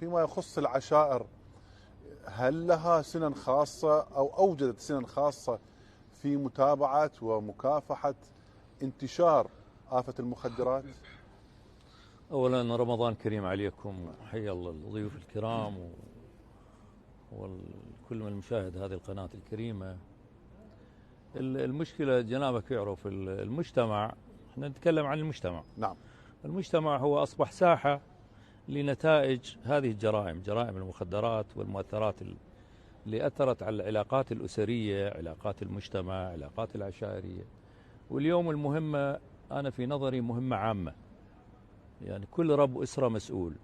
فيما يخص العشائر، هل لها سنن خاصة أو أوجدت سنن خاصة في متابعة ومكافحة انتشار آفة المخدرات؟ أولا رمضان كريم عليكم، حيا الله الضيوف الكرام وكل من المشاهد هذه القناة الكريمة. المشكلة جنابك يعرف المجتمع، احنا نتكلم عن المجتمع. نعم. المجتمع هو أصبح ساحة لنتائج هذه الجرائم، جرائم المخدرات والمؤثرات اللي أثرت على العلاقات الأسرية، علاقات المجتمع، علاقات العشائرية. واليوم المهمة أنا في نظري مهمة عامة، يعني كل رب أسرة مسؤول،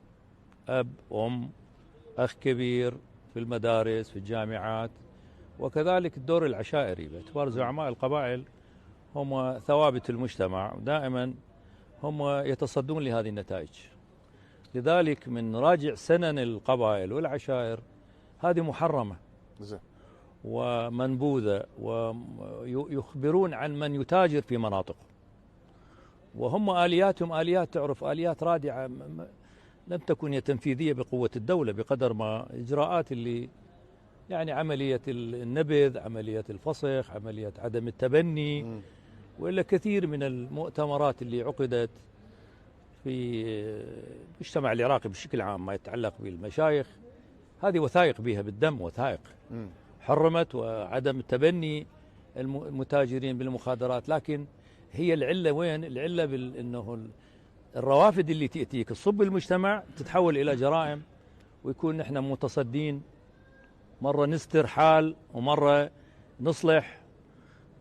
أب، أم، أخ كبير في المدارس، في الجامعات، وكذلك الدور العشائري باعتبار زعماء القبائل هم ثوابت المجتمع، دائما هم يتصدون لهذه النتائج. لذلك من راجع سنن القبائل والعشائر هذه محرمة ومنبوذة، ويخبرون عن من يتاجر في مناطقه، وهم آلياتهم آليات، تعرف آليات رادعة لم تكن تنفيذية بقوة الدولة بقدر ما إجراءات اللي يعني عملية النبذ، عملية الفسخ، عملية عدم التبني، وإلا كثير من المؤتمرات اللي عقدت في المجتمع العراقي بشكل عام ما يتعلق بالمشايخ، هذه وثائق بها بالدم، وثائق حرمت وعدم التبني المتاجرين بالمخدرات. لكن هي العلة وين؟ العلة بأنه الروافد اللي تأتيك تصب المجتمع تتحول إلى جرائم، ويكون نحن متصدين، مرة نستر حال ومرة نصلح،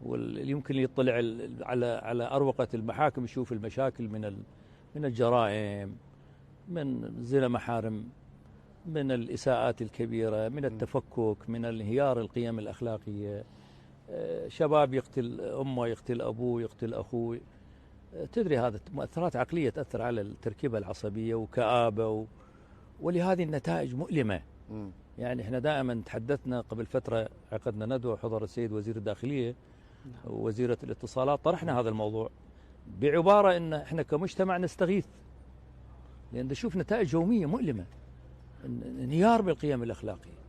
واللي يمكن يطلع على أروقة المحاكم يشوف المشاكل من الجرائم، من زنا محارم، من الإساءات الكبيرة، من التفكك، من انهيار القيم الأخلاقية، شباب يقتل أمه، يقتل أبوه، يقتل أخوه. تدري هذا مؤثرات عقلية تأثر على التركيبة العصبية وكآبة ولهذه النتائج مؤلمة. يعني احنا دائما تحدثنا قبل فترة، عقدنا ندوة حضر السيد وزير الداخلية ووزيرة الاتصالات، طرحنا هذا الموضوع بعبارة ان احنا كمجتمع نستغيث، لأن نشوف نتائج يومية مؤلمة، انهيار بالقيم الأخلاقية،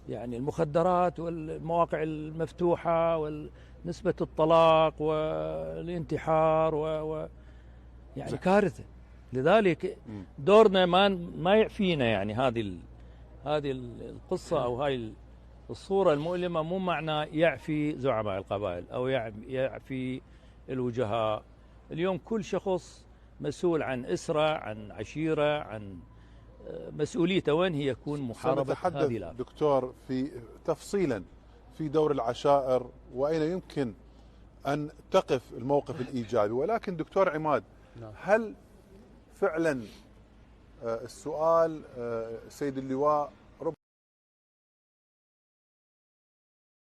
يعني المخدرات والمواقع المفتوحة ونسبة الطلاق والانتحار يعني كارثة. لذلك دورنا ما يعفينا، يعني هذه القصة أو هاي الصورة المؤلمة مو معنى يعفي زعماء القبائل أو يعفي الوجهاء. اليوم كل شخص مسؤول عن أسرة، عن عشيرة، عن مسؤوليته وين هي يكون محاربة هذه الآفة. دكتور في تفصيلا في دور العشائر وأين يمكن أن تقف الموقف الإيجابي، ولكن دكتور عماد، هل فعلا السؤال سيد اللواء